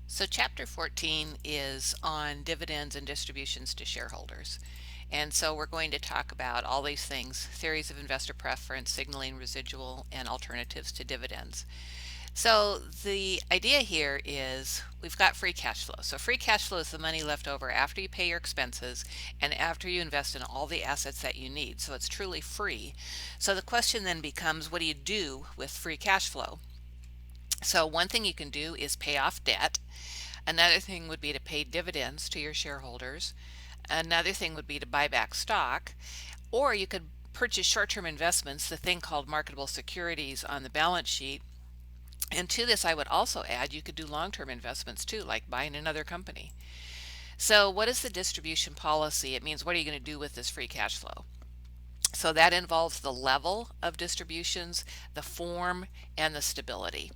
So chapter 14 is on dividends and distributions to shareholders. And so we're going to talk about all these things: theories of investor preference, signaling residual, and alternatives to dividends. So the idea here is we've got free cash flow. So free cash flow is the money left over after you pay your expenses and after you invest in all the assets that you need. So it's truly free. So the question then becomes, what do you do with free cash flow? So one thing you can do is pay off debt. Another thing would be to pay dividends to your shareholders. Another thing would be to buy back stock, or you could purchase short-term investments, the thing called marketable securities on the balance sheet. And to this, I would also add you could do long-term investments too, like buying another company. So what is the distribution policy? It means, what are you going to do with this free cash flow? So that involves the level of distributions, the form, and the stability.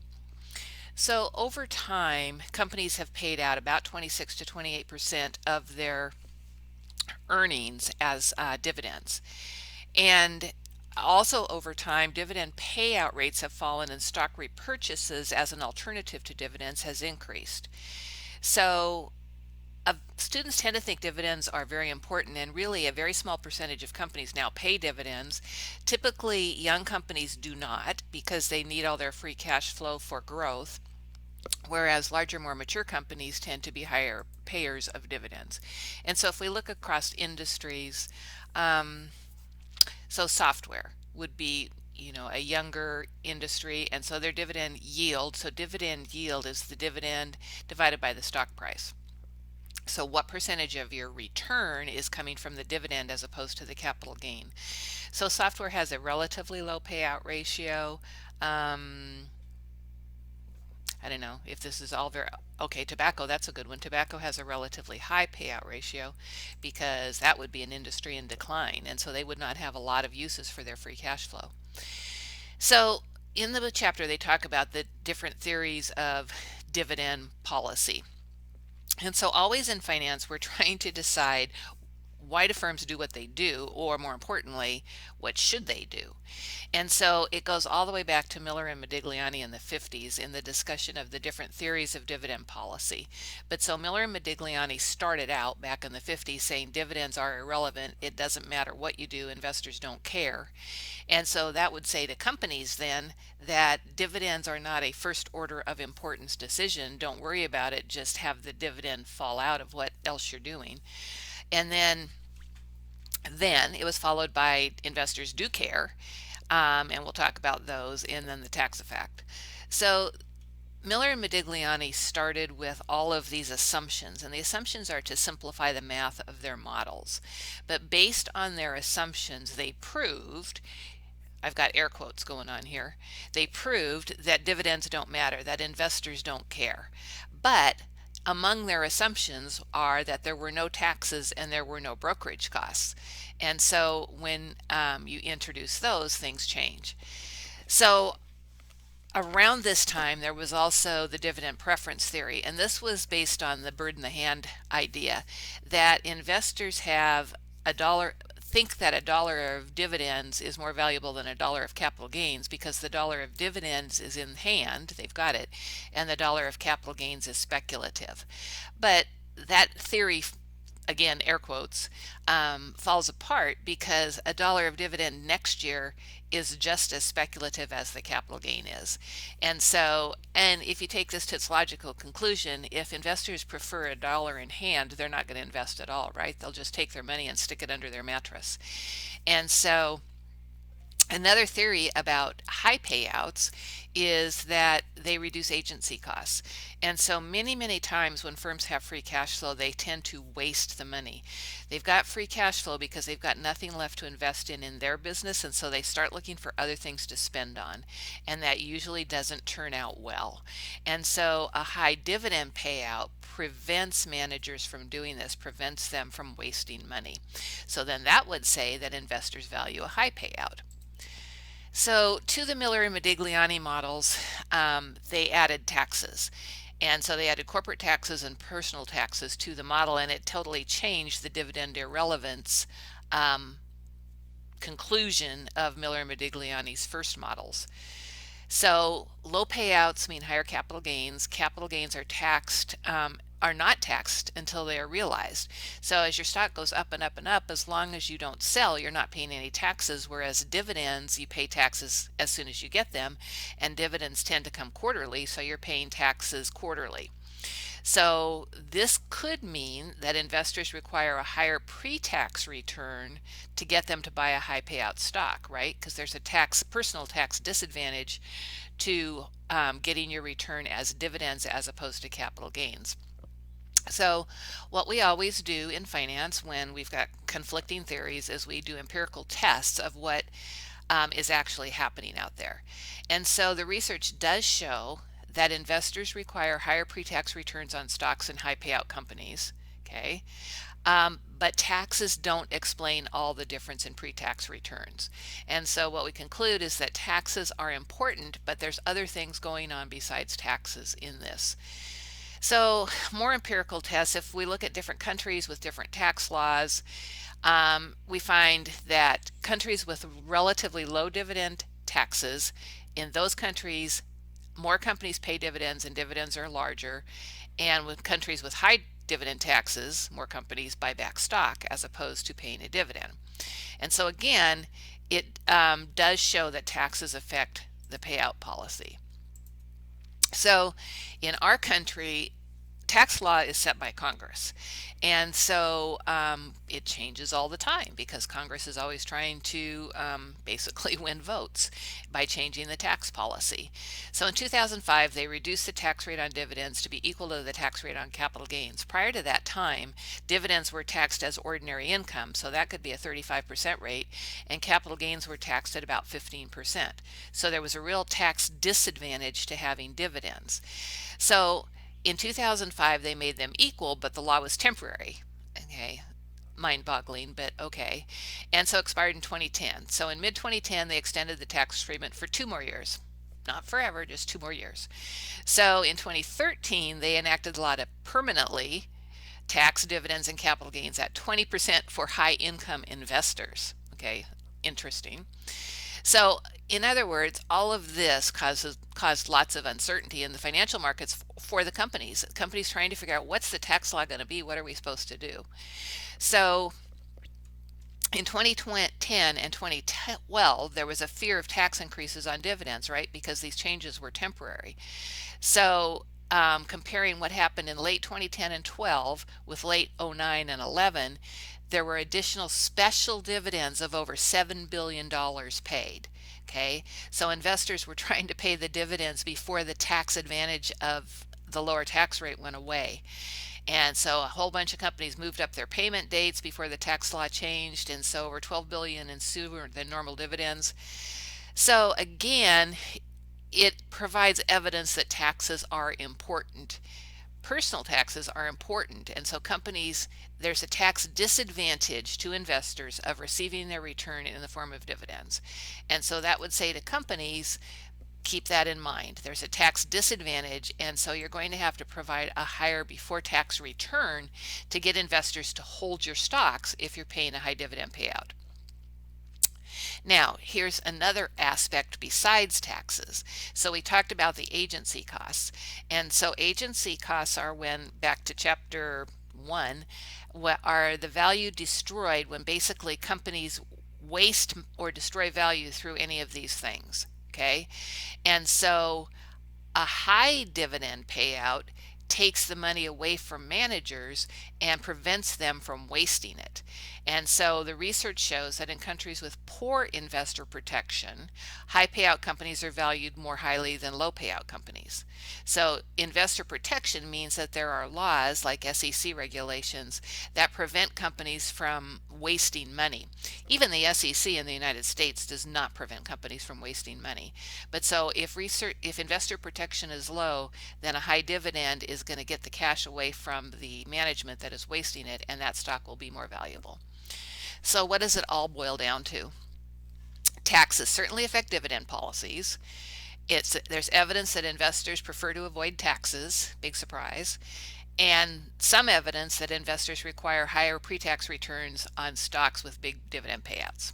So over time, companies have paid out about 26 to 28% of their earnings as dividends. And also over time, dividend payout rates have fallen and stock repurchases as an alternative to dividends has increased. So students tend to think dividends are very important, and really a very small percentage of companies now pay dividends. Typically, young companies do not because they need all their free cash flow for growth, whereas larger, more mature companies tend to be higher payers of dividends. And so if we look across industries, um, so software would be, a younger industry, and so their dividend yield. So dividend yield is the dividend divided by the stock price. So what percentage of your return is coming from the dividend as opposed to the capital gain? So software has a relatively low payout ratio. I don't know if this is all very okay. Tobacco, that's a good one. Tobacco has a relatively high payout ratio because that would be an industry in decline, and so they would not have a lot of uses for their free cash flow. So in the chapter, they talk about the different theories of dividend policy. And so always in finance, we're trying to decide, why do firms do what they do, or more importantly, what should they do? And so it goes all the way back to Miller and Modigliani in the 50s in the discussion of the different theories of dividend policy. But so Miller and Modigliani started out back in the 50s saying dividends are irrelevant. It doesn't matter what you do, investors don't care. And so that would say to companies then that dividends are not a first order of importance decision. Don't worry about it, just have the dividend fall out of what else you're doing. And then it was followed by investors do care, and we'll talk about those, and then the tax effect. So Miller and Modigliani started with all of these assumptions, and the assumptions are to simplify the math of their models. But based on their assumptions, they proved, I've got air quotes going on here, they proved that dividends don't matter, that investors don't care. But among their assumptions are that there were no taxes and there were no brokerage costs. And so when you introduce those, things change. So around this time, there was also the dividend preference theory, and this was based on the bird in the hand idea that investors have a dollar think that a dollar of dividends is more valuable than a dollar of capital gains because the dollar of dividends is in hand, they've got it, and the dollar of capital gains is speculative. But that theory, again air quotes, falls apart because a dollar of dividend next year is just as speculative as the capital gain is. And if you take this to its logical conclusion, if investors prefer a dollar in hand, they're not going to invest at all, right? They'll just take their money and stick it under their mattress. And so another theory about high payouts is that they reduce agency costs. And so many times when firms have free cash flow, they tend to waste the money. They've got free cash flow because they've got nothing left to invest in their business, and so they start looking for other things to spend on. And that usually doesn't turn out well. And so a high dividend payout prevents managers from doing this, prevents them from wasting money. So then that would say that investors value a high payout. So to the Miller and Modigliani models, they added taxes. And so they added corporate taxes and personal taxes to the model, and it totally changed the dividend irrelevance conclusion of Miller and Modigliani's first models. So low payouts mean higher capital gains. Capital gains are not taxed until they are realized. So as your stock goes up and up and up, as long as you don't sell, you're not paying any taxes, whereas dividends, you pay taxes as soon as you get them, and dividends tend to come quarterly, so you're paying taxes quarterly. So this could mean that investors require a higher pre-tax return to get them to buy a high payout stock, right? Because there's a personal tax disadvantage to getting your return as dividends as opposed to capital gains. So what we always do in finance when we've got conflicting theories is we do empirical tests of what is actually happening out there. And so the research does show that investors require higher pre-tax returns on stocks in high payout companies. Okay. But taxes don't explain all the difference in pre-tax returns. And so what we conclude is that taxes are important, but there's other things going on besides taxes in this. So more empirical tests, if we look at different countries with different tax laws, we find that countries with relatively low dividend taxes, in those countries, more companies pay dividends and dividends are larger. And with countries with high dividend taxes, more companies buy back stock as opposed to paying a dividend. And so again, it does show that taxes affect the payout policy. So in our country, tax law is set by Congress. And so it changes all the time because Congress is always trying to basically win votes by changing the tax policy. So in 2005, they reduced the tax rate on dividends to be equal to the tax rate on capital gains. Prior to that time, dividends were taxed as ordinary income, so that could be a 35% rate, and capital gains were taxed at about 15%. So there was a real tax disadvantage to having dividends. So in 2005, they made them equal, but the law was temporary. Okay, mind-boggling, but okay. And so expired in 2010. So in mid-2010, they extended the tax treatment for 2 more years. Not forever, just 2 more years. So in 2013, they enacted the law to permanently tax dividends and capital gains at 20% for high-income investors. Okay, interesting. So, in other words, all of this caused lots of uncertainty in the financial markets for the companies. Companies trying to figure out what's the tax law going to be, what are we supposed to do? So, in 2010 and 2012, there was a fear of tax increases on dividends, right? Because these changes were temporary. So, comparing what happened in late 2010 and 12 with late 09 and 11, there were additional special dividends of over $7 billion paid. Okay, so investors were trying to pay the dividends before the tax advantage of the lower tax rate went away. And so a whole bunch of companies moved up their payment dates before the tax law changed, and so over 12 billion in fewer than normal dividends. So again, it provides evidence that taxes are important. Personal taxes are important, and so there's a tax disadvantage to investors of receiving their return in the form of dividends. And so that would say to companies, keep that in mind. There's a tax disadvantage, and so you're going to have to provide a higher before tax return to get investors to hold your stocks if you're paying a high dividend payout. Now, here's another aspect besides taxes. So we talked about the agency costs. And so agency costs are when, back to chapter 1, what are the value destroyed when basically companies waste or destroy value through any of these things. Okay. And so a high dividend payout takes the money away from managers and prevents them from wasting it. And so the research shows that in countries with poor investor protection, high payout companies are valued more highly than low payout companies. So investor protection means that there are laws like SEC regulations that prevent companies from wasting money. Even the SEC in the United States does not prevent companies from wasting money. But so if investor protection is low, then a high dividend is going to get the cash away from the management that is wasting it, and that stock will be more valuable. So what does it all boil down to? Taxes certainly affect dividend policies. There's evidence that investors prefer to avoid taxes, big surprise, and some evidence that investors require higher pre-tax returns on stocks with big dividend payouts.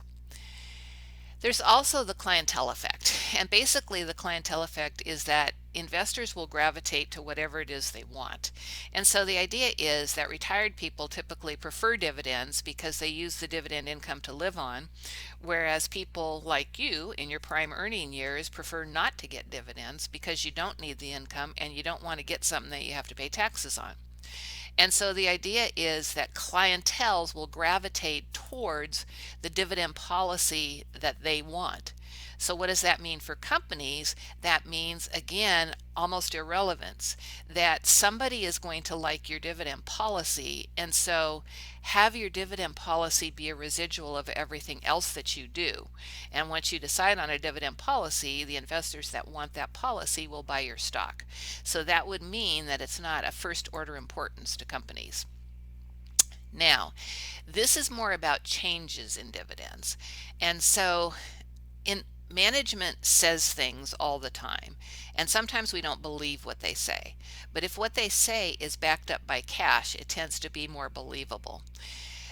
There's also the clientele effect. And basically, the clientele effect is that investors will gravitate to whatever it is they want. And so the idea is that retired people typically prefer dividends because they use the dividend income to live on, whereas people like you in your prime earning years prefer not to get dividends because you don't need the income and you don't want to get something that you have to pay taxes on. And so the idea is that clienteles will gravitate towards the dividend policy that they want. So what does that mean for companies? That means, again, almost irrelevance, that somebody is going to like your dividend policy. And so have your dividend policy be a residual of everything else that you do. And once you decide on a dividend policy, the investors that want that policy will buy your stock. So that would mean that it's not a first order importance to companies. Now, this is more about changes in dividends. And so in management says things all the time, and sometimes we don't believe what they say. But if what they say is backed up by cash, it tends to be more believable.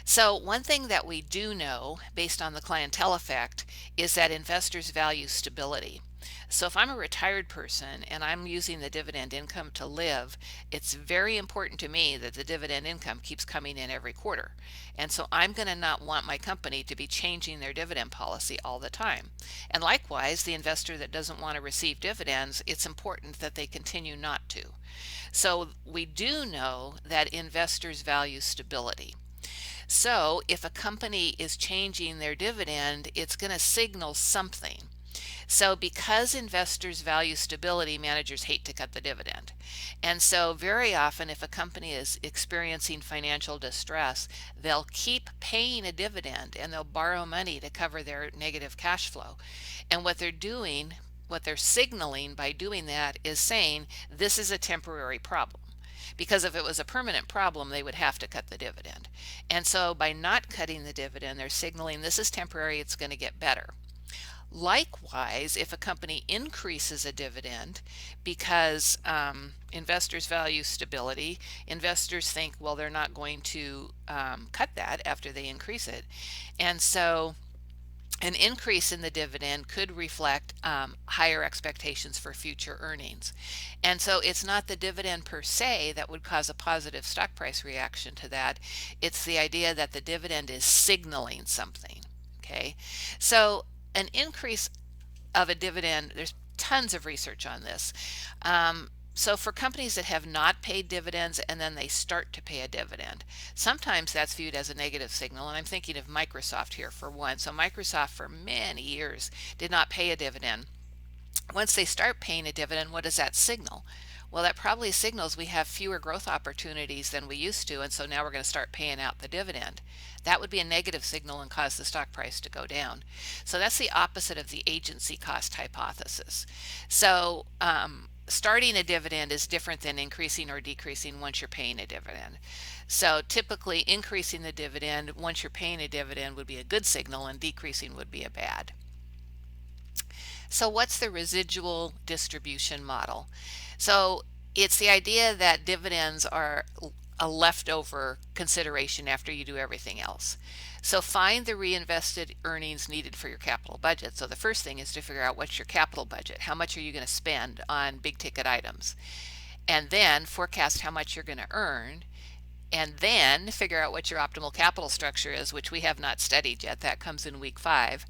So one thing that we do know based on the clientele effect is that investors value stability. So if I'm a retired person and I'm using the dividend income to live, it's very important to me that the dividend income keeps coming in every quarter. And so I'm going to not want my company to be changing their dividend policy all the time. And likewise, the investor that doesn't want to receive dividends, it's important that they continue not to. So we do know that investors value stability. So if a company is changing their dividend, it's going to signal something. So because investors value stability, managers hate to cut the dividend. And so very often if a company is experiencing financial distress, they'll keep paying a dividend and they'll borrow money to cover their negative cash flow. And what they're signaling by doing that is saying this is a temporary problem. Because if it was a permanent problem, they would have to cut the dividend. And so by not cutting the dividend, they're signaling this is temporary, it's going to get better. Likewise, if a company increases a dividend because investors value stability, investors think, well, they're not going to cut that after they increase it. And so an increase in the dividend could reflect higher expectations for future earnings. And so it's not the dividend per se that would cause a positive stock price reaction to that. It's the idea that the dividend is signaling something. Okay, so an increase of a dividend, there's tons of research on this. So for companies that have not paid dividends and then they start to pay a dividend, sometimes that's viewed as a negative signal. And I'm thinking of Microsoft here for one. So Microsoft for many years did not pay a dividend. Once they start paying a dividend, what does that signal? Well, that probably signals we have fewer growth opportunities than we used to, and so now we're going to start paying out the dividend. That would be a negative signal and cause the stock price to go down. So that's the opposite of the agency cost hypothesis. So starting a dividend is different than increasing or decreasing once you're paying a dividend. So typically increasing the dividend once you're paying a dividend would be a good signal and decreasing would be a bad. So what's the residual distribution model? So it's the idea that dividends are a leftover consideration after you do everything else. So find the reinvested earnings needed for your capital budget. So the first thing is to figure out what's your capital budget. How much are you going to spend on big ticket items? And then forecast how much you're going to earn. And then figure out what your optimal capital structure is, which we have not studied yet. That comes in week 5.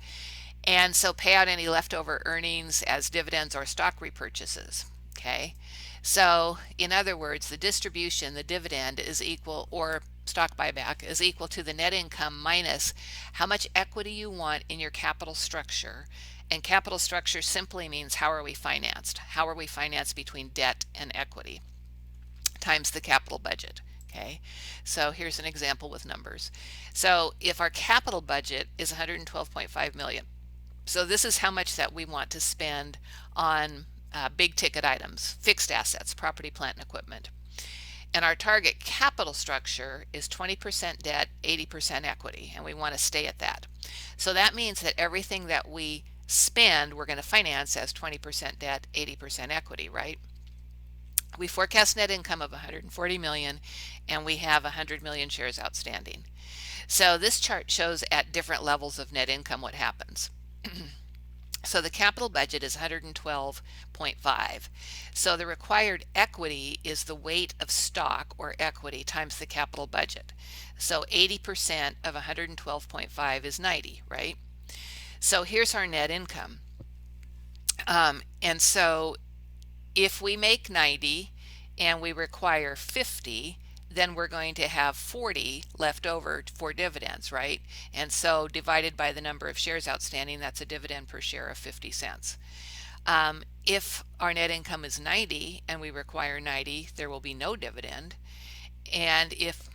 And so pay out any leftover earnings as dividends or stock repurchases. Okay, so in other words, the distribution, the dividend is equal, or stock buyback is equal to the net income minus how much equity you want in your capital structure. And capital structure simply means how are we financed? How are we financed between debt and equity times the capital budget. Okay, so here's an example with numbers. So if our capital budget is 112.5 million, so this is how much that we want to spend on big ticket items, fixed assets, property, plant, and equipment. And our target capital structure is 20% debt, 80% equity, and we want to stay at that. So that means that everything that we spend, we're going to finance as 20% debt, 80% equity, right? We forecast net income of 140 million, and we have 100 million shares outstanding. So this chart shows at different levels of net income what happens. So the capital budget is 112.5. So the required equity is the weight of stock or equity times the capital budget. So 80% of 112.5 is 90, right? So here's our net income. And so if we make 90 and we require 50, then we're going to have 40 left over for dividends, right? And so divided by the number of shares outstanding, that's a dividend per share of 50 cents. If our net income is 90 and we require 90, there will be no dividend. And if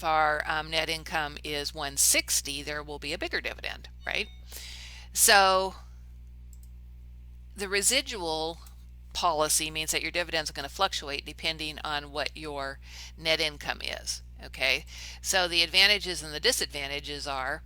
our net income is 160, there will be a bigger dividend, right? So the residual policy means that your dividends are going to fluctuate depending on what your net income is. Okay, so the advantages and the disadvantages are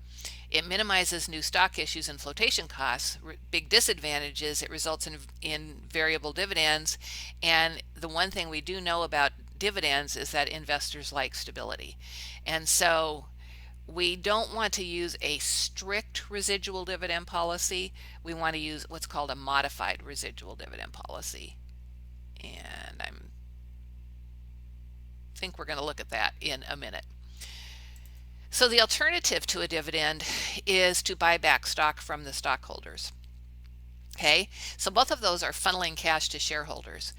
it minimizes new stock issues and flotation costs. Big disadvantages, it results in variable dividends. And the one thing we do know about dividends is that investors like stability. And so we don't want to use a strict residual dividend policy. We want to use what's called a modified residual dividend policy. And I think we're going to look at that in a minute. So the alternative to a dividend is to buy back stock from the stockholders. Okay, so both of those are funneling cash to shareholders.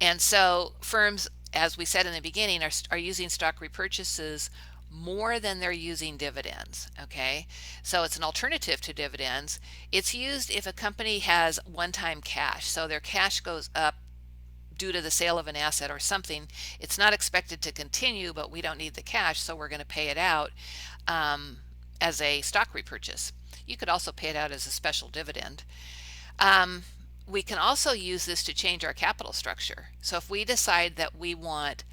And so firms, as we said in the beginning, are using stock repurchases more than they're using dividends. Okay, so it's an alternative to dividends. It's used if a company has one-time cash, so their cash goes up due to the sale of an asset or something. It's not expected to continue, but we don't need the cash, so we're going to pay it out as a stock repurchase. You could also pay it out as a special dividend. We can also use this to change our capital structure. So if we decide that we want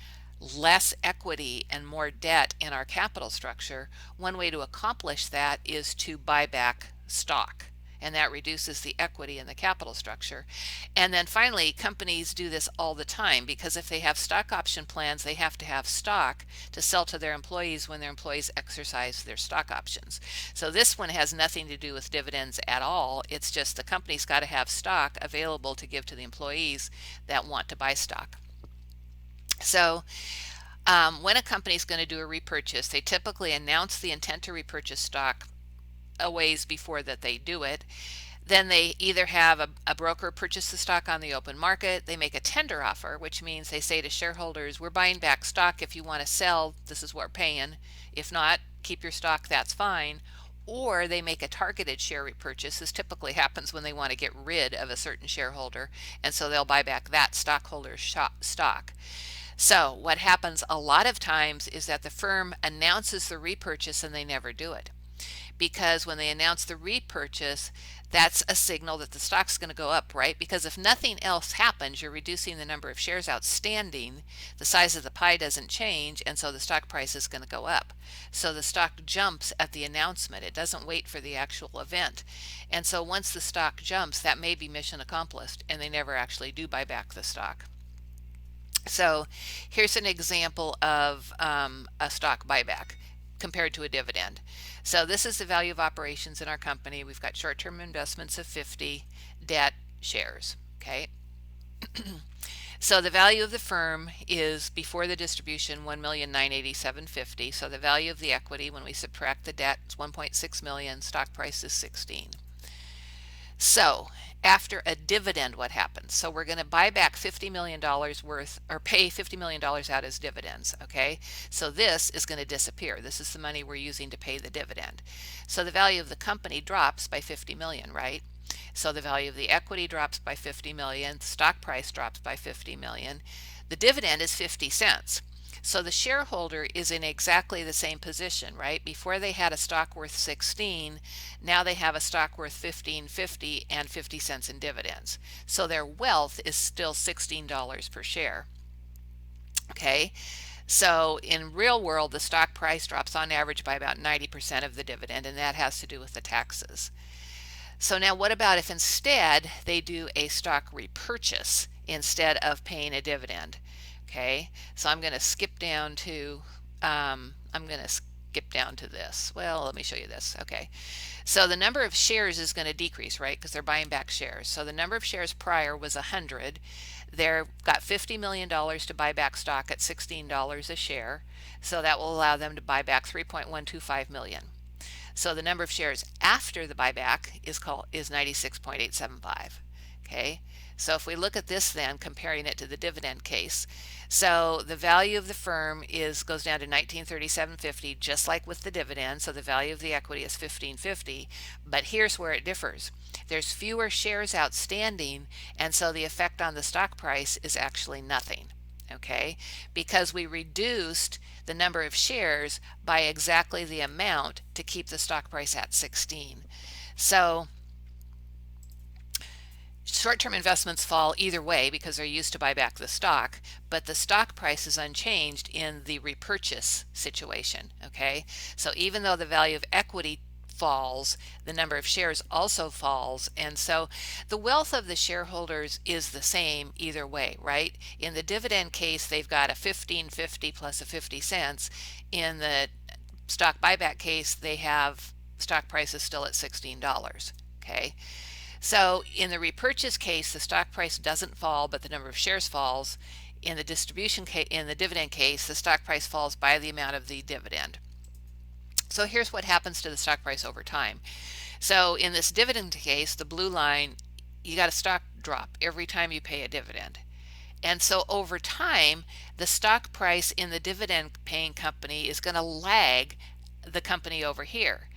less equity and more debt in our capital structure, one way to accomplish that is to buy back stock, and that reduces the equity in the capital structure. And then finally, companies do this all the time, because if they have stock option plans, they have to have stock to sell to their employees when their employees exercise their stock options. So this one has nothing to do with dividends at all. It's just the company's got to have stock available to give to the employees that want to buy stock. So when a company is going to do a repurchase, they typically announce the intent to repurchase stock a ways before that they do it. Then they either have a broker purchase the stock on the open market, they make a tender offer, which means they say to shareholders, we're buying back stock. If you want to sell, this is what we're paying. If not, keep your stock, that's fine. Or they make a targeted share repurchase. This typically happens when they want to get rid of a certain shareholder, and so they'll buy back that stockholder's stock. So what happens a lot of times is that the firm announces the repurchase and they never do it, because when they announce the repurchase, that's a signal that the stock's going to go up, right? Because if nothing else happens, you're reducing the number of shares outstanding, the size of the pie doesn't change, and so the stock price is going to go up. So the stock jumps at the announcement. It doesn't wait for the actual event. And so once the stock jumps, that may be mission accomplished, and they never actually do buy back the stock. So here's an example of a stock buyback compared to a dividend. So this is the value of operations in our company. We've got short-term investments of 50, debt, shares. Okay. So the value of the firm is before the distribution 1,987,50. So the value of the equity when we subtract the debt is 1.6 million. Stock price is 16. So after a dividend, what happens? So we're going to buy back $50 million worth, or pay $50 million out as dividends. Okay, so this is going to disappear. This is the money we're using to pay the dividend. So the value of the company drops by 50 million, right? So the value of the equity drops by 50 million, the stock price drops by 50 million. The dividend is 50 cents. So the shareholder is in exactly the same position, right? Before they had a stock worth 16, now they have a stock worth 15.50 and 50 cents in dividends. So their wealth is still $16 per share. Okay, so in real world, the stock price drops on average by about 90% of the dividend, and that has to do with the taxes. So now what about if instead they do a stock repurchase instead of paying a dividend? Okay, so I'm going to skip down to, I'm going to skip down to this. Well, let me show you this. Okay. So the number of shares is going to decrease, right? Because they're buying back shares. So the number of shares prior was 100. They've got $50 million to buy back stock at $16 a share. So that will allow them to buy back 3.125 million. So the number of shares after the buyback is 96.875. Okay. So if we look at this then, comparing it to the dividend case, so the value of the firm goes down to 1937.50, just like with the dividend. So the value of the equity is 1550, but here's where it differs. There's fewer shares outstanding, and so the effect on the stock price is actually nothing. Okay, because we reduced the number of shares by exactly the amount to keep the stock price at 16. So short-term investments fall either way because they're used to buy back the stock, but the stock price is unchanged in the repurchase situation. Okay, so even though the value of equity falls, the number of shares also falls, and so the wealth of the shareholders is the same either way, right? In the dividend case, they've got a 15.50 plus a 50 cents. In the stock buyback case, they have stock prices still at $16. Okay, so in the repurchase case, the stock price doesn't fall, but the number of shares falls. In the dividend case, the stock price falls by the amount of the dividend. So here's what happens to the stock price over time. So in this dividend case, the blue line, you got a stock drop every time you pay a dividend. And so over time, the stock price in the dividend paying company is going to lag the company over here.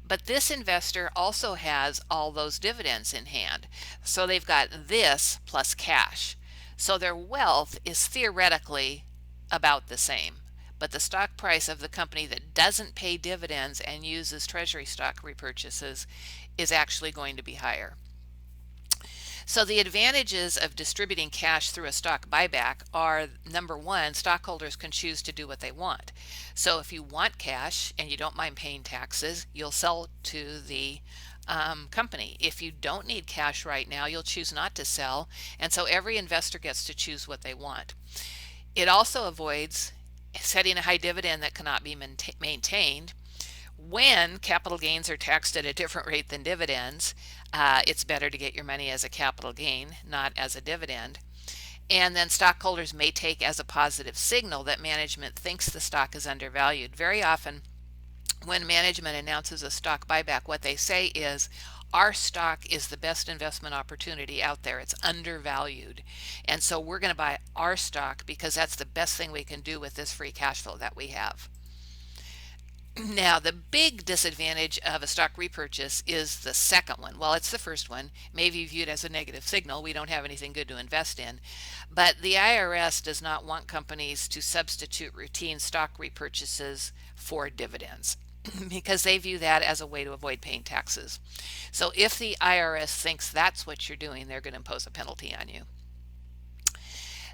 But this investor also has all those dividends in hand. So they've got this plus cash. So their wealth is theoretically about the same. But the stock price of the company that doesn't pay dividends and uses treasury stock repurchases is actually going to be higher. So the advantages of distributing cash through a stock buyback are, number one, stockholders can choose to do what they want. So if you want cash and you don't mind paying taxes, you'll sell to the company. If you don't need cash right now, you'll choose not to sell. And so every investor gets to choose what they want. It also avoids setting a high dividend that cannot be maintained. When capital gains are taxed at a different rate than dividends, it's better to get your money as a capital gain, not as a dividend. And then stockholders may take as a positive signal that management thinks the stock is undervalued. Very often, when management announces a stock buyback, what they say is, our stock is the best investment opportunity out there. It's undervalued. And so we're going to buy our stock because that's the best thing we can do with this free cash flow that we have. Now, the big disadvantage of a stock repurchase is the second one. Well, it's the first one, may be viewed as a negative signal. We don't have anything good to invest in. But the IRS does not want companies to substitute routine stock repurchases for dividends because they view that as a way to avoid paying taxes. So if the IRS thinks that's what you're doing, they're going to impose a penalty on you.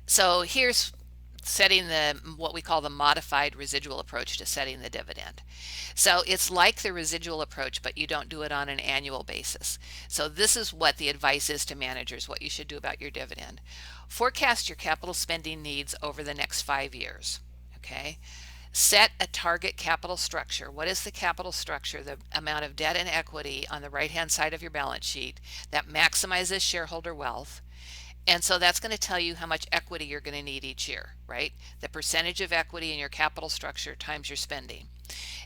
So here's setting what we call the modified residual approach to setting the dividend. So it's like the residual approach, but you don't do it on an annual basis. So this is what the advice is to managers, what you should do about your dividend. Forecast your capital spending needs over the next 5 years. Okay. Set a target capital structure. What is the capital structure? The amount of debt and equity on the right-hand side of your balance sheet that maximizes shareholder wealth. And so that's going to tell you how much equity you're going to need each year, right? The percentage of equity in your capital structure times your spending.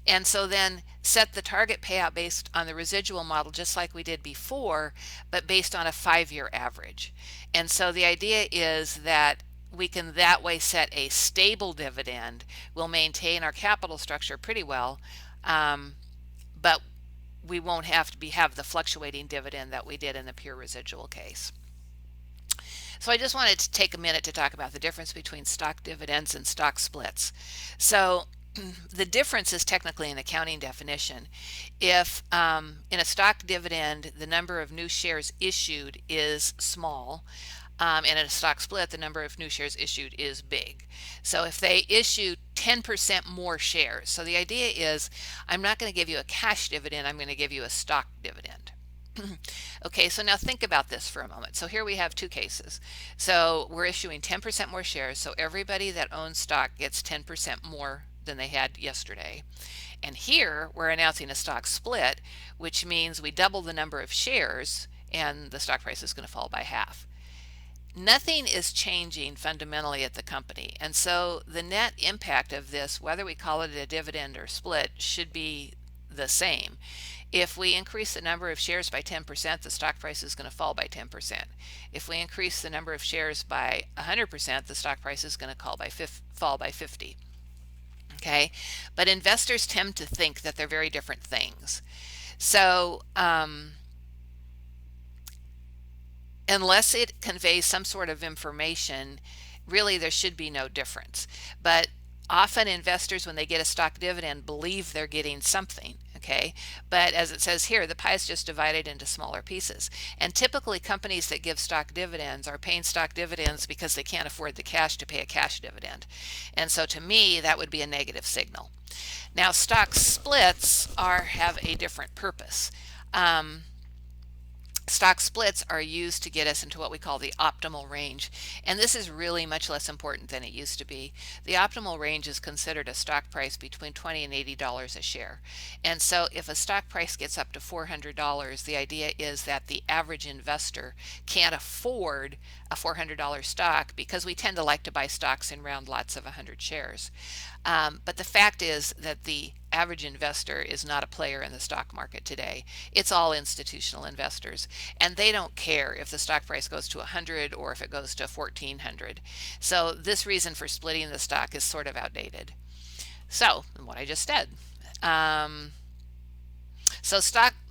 And so then set the target payout based on the residual model, just like we did before, but based on a 5-year average. And so the idea is that we can that way set a stable dividend. We'll maintain our capital structure pretty well, but we won't have the fluctuating dividend that we did in the pure residual case. So I just wanted to take a minute to talk about the difference between stock dividends and stock splits. So the difference is technically an accounting definition. If in a stock dividend, the number of new shares issued is small, and in a stock split, the number of new shares issued is big. So if they issue 10% more shares, so the idea is, I'm not going to give you a cash dividend, I'm going to give you a stock dividend. Okay, so now think about this for a moment. So here we have two cases. So we're issuing 10% more shares, so everybody that owns stock gets 10% more than they had yesterday. And here we're announcing a stock split, which means we double the number of shares and the stock price is going to fall by half. Nothing is changing fundamentally at the company. And so the net impact of this, whether we call it a dividend or split, should be the same. If we increase the number of shares by 10%, the stock price is going to fall by 10%. If we increase the number of shares by 100%, the stock price is going to fall by 50. Okay, but investors tend to think that they're very different things. So unless it conveys some sort of information, really there should be no difference. But often investors, when they get a stock dividend, believe they're getting something. Okay, but as it says here, the pie is just divided into smaller pieces. And typically companies that give stock dividends are paying stock dividends because they can't afford the cash to pay a cash dividend. And so to me, that would be a negative signal. Now, stock splits have a different purpose. Stock splits are used to get us into what we call the optimal range, and this is really much less important than it used to be. The optimal range is considered a stock price between $20 and $80 a share. And so if a stock price gets up to $400, the idea is that the average investor can't afford a $400 stock, because we tend to like to buy stocks in round lots of 100 shares. But the fact is that the average investor is not a player in the stock market today. It's all institutional investors, and they don't care if the stock price goes to 100 or if it goes to 1400. So this reason for splitting the stock is sort of outdated. So what I just said.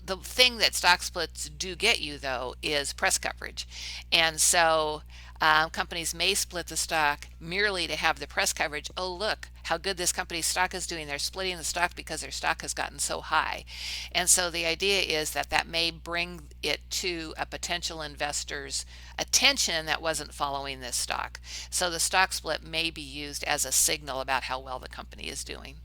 The thing that stock splits do get you, though, is press coverage. And so companies may split the stock merely to have the press coverage. Oh, look how good this company's stock is doing. They're splitting the stock because their stock has gotten so high. And so the idea is that that may bring it to a potential investor's attention that wasn't following this stock. So the stock split may be used as a signal about how well the company is doing.